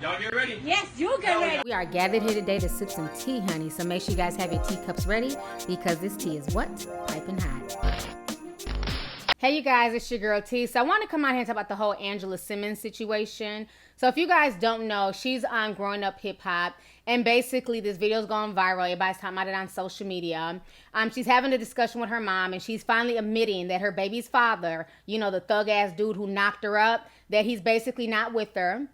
Y'all get ready? Yes, you get ready. We are gathered here today to sip some tea, honey. So make sure you guys have your teacups ready because this tea is what? Piping hot. Hey, you guys, it's your girl T. So I want to come out here and talk about the whole Angela Simmons situation. So if you guys don't know, she's on Growing Up Hip Hop. And basically, this video's going viral. Everybody's talking about it on social media. She's having a discussion with her mom, and she's finally admitting that her baby's father, you know, the thug-ass dude who knocked her up, that he's basically not with her.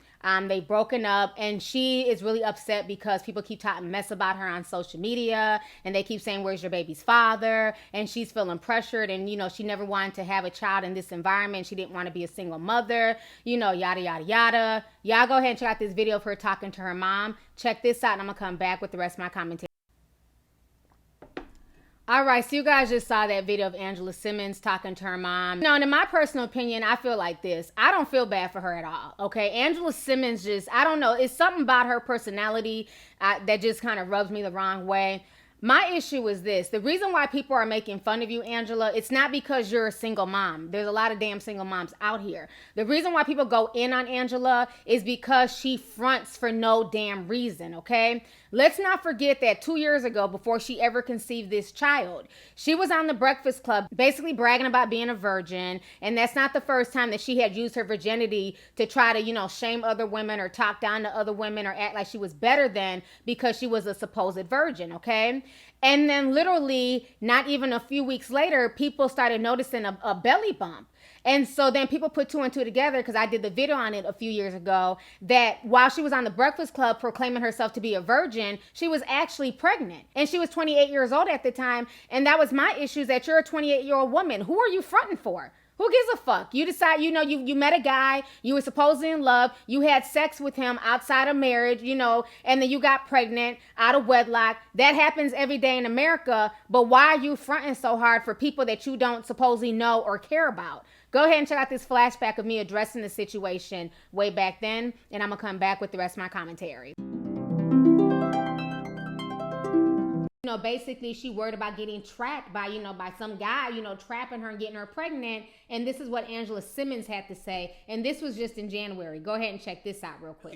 They've broken up, and she is really upset because people keep talking mess about her on social media, and they keep saying, where's your baby's father? And she's feeling pressured, and, you know, she never wanted to have a child in this environment. She didn't want to be a single mother, you know, yada, yada, yada. Y'all go ahead and check out this video of her talking to her mom. Check this out, and I'm going to come back with the rest of my commentary. All right, so you guys just saw that video of Angela Simmons talking to her mom. You know, and in my personal opinion, I feel like this. I don't feel bad for her at all, okay? Angela Simmons just, I don't know, it's something about her personality that just kind of rubs me the wrong way. My issue is this. The reason why people are making fun of you, Angela, it's not because you're a single mom. There's a lot of damn single moms out here. The reason why people go in on Angela is because she fronts for no damn reason, okay? Let's not forget that 2 years ago, before she ever conceived this child, she was on the Breakfast Club basically bragging about being a virgin. And that's not the first time that she had used her virginity to try to, you know, shame other women or talk down to other women or act like she was better than because she was a supposed virgin, okay? And then literally not even a few weeks later, people started noticing a belly bump. And so then people put two and two together, because I did the video on it a few years ago, that while she was on the Breakfast Club proclaiming herself to be a virgin, she was actually pregnant. And she was 28 years old at the time. And that was my issue, is that you're a 28-year-old woman. Who are you fronting for? Who gives a fuck? You decide, you know, you met a guy, you were supposedly in love, you had sex with him outside of marriage, you know, and then you got pregnant out of wedlock. That happens every day in America, but why are you fronting so hard for people that you don't supposedly know or care about? Go ahead and check out this flashback of me addressing the situation way back then, and I'm going to come back with the rest of my commentary. You know, basically, she worried about getting trapped by, you know, by some guy, you know, trapping her and getting her pregnant. And this is what Angela Simmons had to say. And this was just in January. Go ahead and check this out real quick.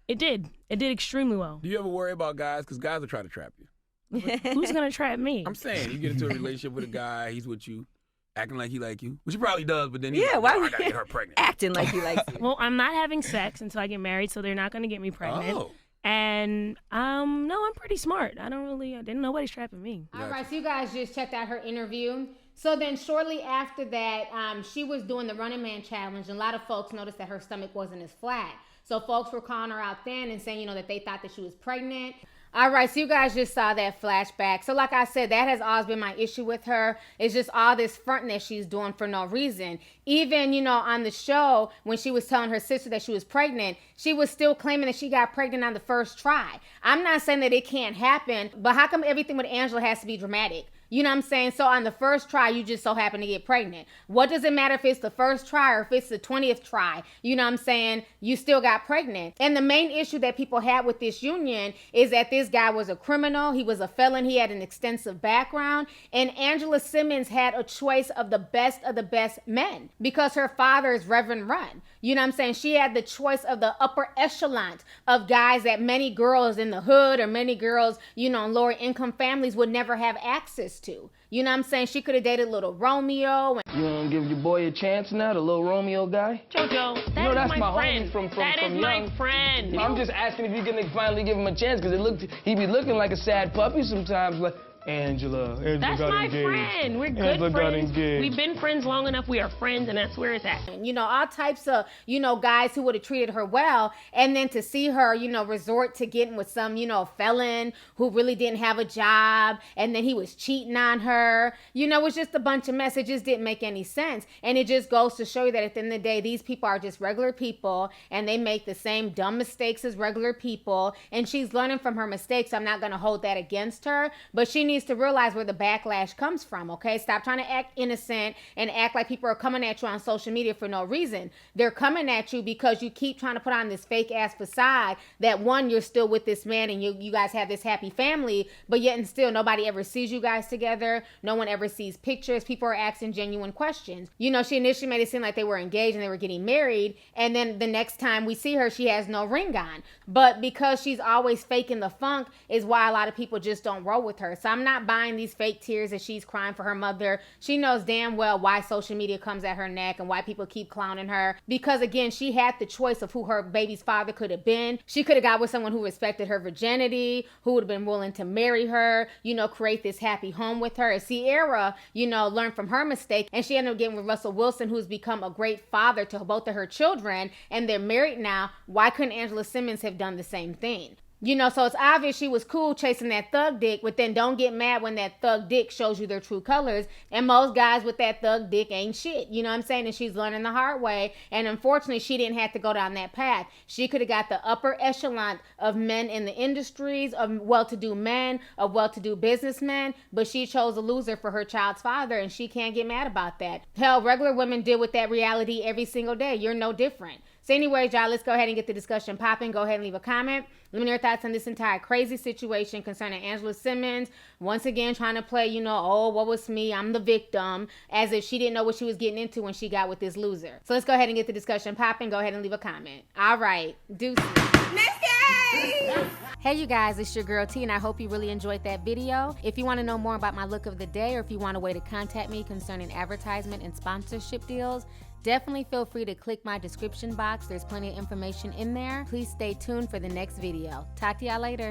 It did. It did extremely well. Do you ever worry about guys? Because guys will try to trap you. Who's going to trap me? I'm saying, you get into a relationship with a guy, he's with you, acting like he like you, which he probably does, but then he's like, why I gotta get her pregnant. Acting like he likes you. Well, I'm not having sex until I get married, so they're not going to get me pregnant. Oh. And no, I'm pretty smart. I didn't nobody's trapping me. All right, so you guys just checked out her interview. So then shortly after that, she was doing the Running Man challenge, and a lot of folks noticed that her stomach wasn't as flat. So folks were calling her out then and saying, you know, that they thought that she was pregnant. All right, so you guys just saw that flashback. So like I said, that has always been my issue with her. It's just all this fronting that she's doing for no reason. Even, you know, on the show, when she was telling her sister that she was pregnant, she was still claiming that she got pregnant on the first try. I'm not saying that it can't happen, but how come everything with Angela has to be dramatic? You know what I'm saying? So on the first try, you just so happen to get pregnant. What does it matter if it's the first try or if it's the 20th try? You know what I'm saying? You still got pregnant. And the main issue that people had with this union is that this guy was a criminal. He was a felon. He had an extensive background. And Angela Simmons had a choice of the best men because her father is Reverend Run. You know what I'm saying? She had the choice of the upper echelon of guys that many girls in the hood or many girls, you know, in lower income families would never have access to. You know what I'm saying? She could have dated little Romeo. You want to give your boy a chance now, the little Romeo guy? JoJo, that's my my friend. homie from That is young. my friend. I'm just asking if you can finally give him a chance, because he be looking like a sad puppy sometimes, like, Angela That's got my engaged. friend. We're good Angela got friends. engaged. We've been friends long enough. We are friends, and that's where it's at. You know, all types of, you know, guys who would have treated her well. And then to see her, you know, resort to getting with some, you know, felon who really didn't have a job. And then he was cheating on her. You know, it was just a bunch of mess. It just didn't make any sense. And it just goes to show you that at the end of the day, these people are just regular people. And they make the same dumb mistakes as regular people. And she's learning from her mistakes. I'm not going to hold that against her. But she needs needs to realize where the backlash comes from, okay? Stop trying to act innocent and act like people are coming at you on social media for no reason. They're coming at you because you keep trying to put on this fake ass facade that, one, you're still with this man and you guys have this happy family, but yet and still nobody ever sees you guys together. No one ever sees pictures. People are asking genuine questions. You know, she initially made it seem like they were engaged and they were getting married, and then the next time we see her, she has no ring on. But because she's always faking the funk is why a lot of people just don't roll with her. So I'm not buying these fake tears that she's crying for her mother. She knows damn well why social media comes at her neck and why people keep clowning her. Because again, she had the choice of who her baby's father could have been. She could have got with someone who respected her virginity, who would have been willing to marry her, you know, create this happy home with her. Sierra, you know, learned from her mistake, and she ended up getting with Russell Wilson, who's become a great father to both of her children, and they're married now. Why couldn't Angela Simmons have done the same thing? You know, so it's obvious she was cool chasing that thug dick, but then don't get mad when that thug dick shows you their true colors. And most guys with that thug dick ain't shit. You know what I'm saying? And she's learning the hard way. And unfortunately, she didn't have to go down that path. She could have got the upper echelon of men in the industries, of well-to-do men, of well-to-do businessmen, but she chose a loser for her child's father, and she can't get mad about that. Hell, regular women deal with that reality every single day. You're no different. So anyways, y'all, let's go ahead and get the discussion popping. Go ahead and leave a comment. Let me know your thoughts on this entire crazy situation concerning Angela Simmons. Once again, trying to play, you know, oh, what was me? I'm the victim, as if she didn't know what she was getting into when she got with this loser. So let's go ahead and get the discussion popping. Go ahead and leave a comment. All right. Deuces. Hey you guys, it's your girl T, and I hope you really enjoyed that video. If you want to know more about my look of the day, or if you want a way to contact me concerning advertisement and sponsorship deals, definitely feel free to click my description box. There's plenty of information in there. Please stay tuned for the next video. Talk to y'all later.